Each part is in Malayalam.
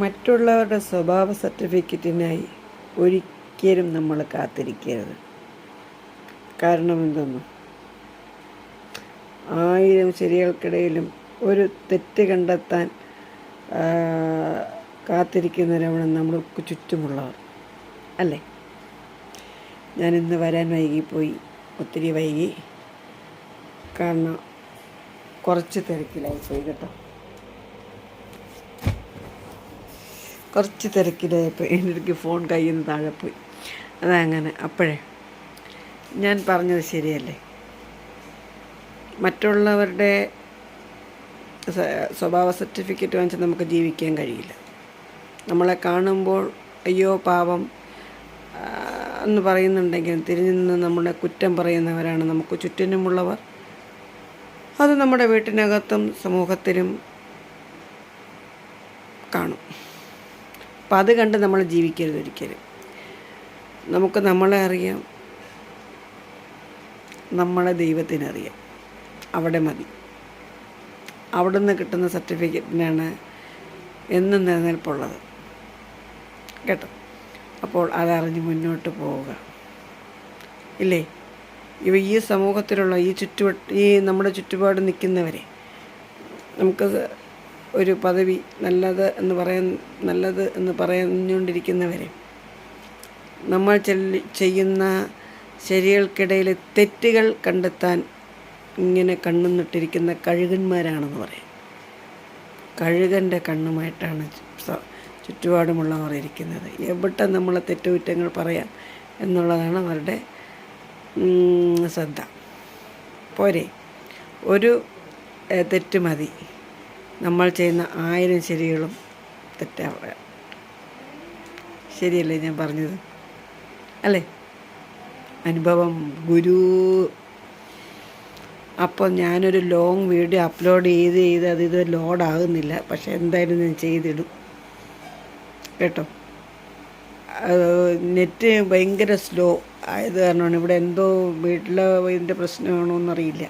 മറ്റുള്ളവരുടെ സ്വഭാവ സർട്ടിഫിക്കറ്റിനായി ഒരിക്കലും നമ്മൾ കാത്തിരിക്കരുത്. കാരണം എന്തെന്ന്, 1000 ശരികൾക്കിടയിലും ഒരു തെറ്റ് കണ്ടെത്താൻ കാത്തിരിക്കുന്നവരാണ് നമ്മൾക്ക് ചുറ്റുമുള്ളവർ, അല്ലേ? ഞാനിന്ന് വരാൻ വൈകിപ്പോയി, ഒത്തിരി വൈകി. കാരണം കുറച്ച് തിരക്കിലായിപ്പോയി കേട്ടോ. എനിക്ക് ഫോൺ കയ്യിൽ നിന്ന് താഴെ പോയി. അതങ്ങനെ. അപ്പോഴേ ഞാൻ പറഞ്ഞത് ശരിയല്ലേ? മറ്റുള്ളവരുടെ സ്വഭാവ സർട്ടിഫിക്കറ്റ് വാങ്ങിച്ച് നമുക്ക് ജീവിക്കാൻ കഴിയില്ല. നമ്മളെ കാണുമ്പോൾ അയ്യോ പാവം എന്ന് പറയുന്നുണ്ടെങ്കിലും തിരിഞ്ഞു നിന്ന് നമ്മുടെ കുറ്റം പറയുന്നവരാണ് നമുക്ക് ചുറ്റിനുമുള്ളവർ. അത് നമ്മുടെ വീട്ടിനകത്തും സമൂഹത്തിലും കാണും. അപ്പം അത് കണ്ട് നമ്മൾ ജീവിക്കരുത് ഒരിക്കലും. നമുക്ക് നമ്മളെ അറിയാം, നമ്മളെ ദൈവത്തിനറിയാം. അവിടെ മതി. അവിടെ നിന്ന് കിട്ടുന്ന സർട്ടിഫിക്കറ്റിനാണ് എന്നും നിലനിൽപ്പുള്ളത് കേട്ടോ. അപ്പോൾ അതറിഞ്ഞ് മുന്നോട്ട് പോവുക, ഇല്ലേ? ഈ സമൂഹത്തിലുള്ള ഈ നമ്മുടെ ചുറ്റുപാട് നിൽക്കുന്നവരെ നമുക്ക് ഒരു പദവി നല്ലത് എന്ന് പറഞ്ഞുകൊണ്ടിരിക്കുന്നവരെ നമ്മൾ ചെയ്യുന്ന ശരികൾക്കിടയിൽ തെറ്റുകൾ കണ്ടെത്താൻ ഇങ്ങനെ കണ്ണുന്നിട്ടിരിക്കുന്ന കഴുകന്മാരാണെന്ന് പറയും. കഴുകൻ്റെ കണ്ണുമായിട്ടാണ് ചുറ്റുപാടുമുള്ളവർ ഇരിക്കുന്നത്. എവിടെ നമ്മളെ തെറ്റുകുറ്റങ്ങൾ പറയാം എന്നുള്ളതാണ് അവരുടെ ശ്രദ്ധ. പോരെ, ഒരു തെറ്റ് മതി നമ്മൾ ചെയ്യുന്ന 1000 ശരികളും തെറ്റാ പറയാം. ശരിയല്ലേ ഞാൻ പറഞ്ഞത്? അല്ലേ? അനുഭവം ഗുരു. അപ്പോൾ ഞാനൊരു ലോങ് വീഡിയോ അപ്ലോഡ് ചെയ്ത് ഇത് ലോഡാകുന്നില്ല. പക്ഷേ എന്തായാലും ഞാൻ ചെയ്തിടും കേട്ടോ. നെറ്റ് ഭയങ്കര സ്ലോ ആയത് കാരണമാണ്. ഇവിടെ എന്തോ വീട്ടിലെ ഇതിൻ്റെ പ്രശ്നമാണോ എന്നറിയില്ല.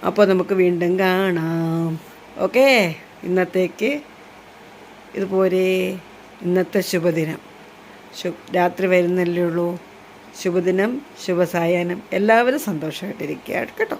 അപ്പോൾ നമുക്ക് വീണ്ടും കാണാം. ഓക്കേ, ഇന്നത്തേക്ക് ഇതുപോലെ. ഇന്നത്തെ ശുഭദിനം. രാത്രി വരുന്നല്ലേ ഉള്ളൂ. ശുഭദിനം, ശുഭസായാഹ്നം. എല്ലാവരും സന്തോഷമായിട്ടിരിക്കുക കേട്ടോ.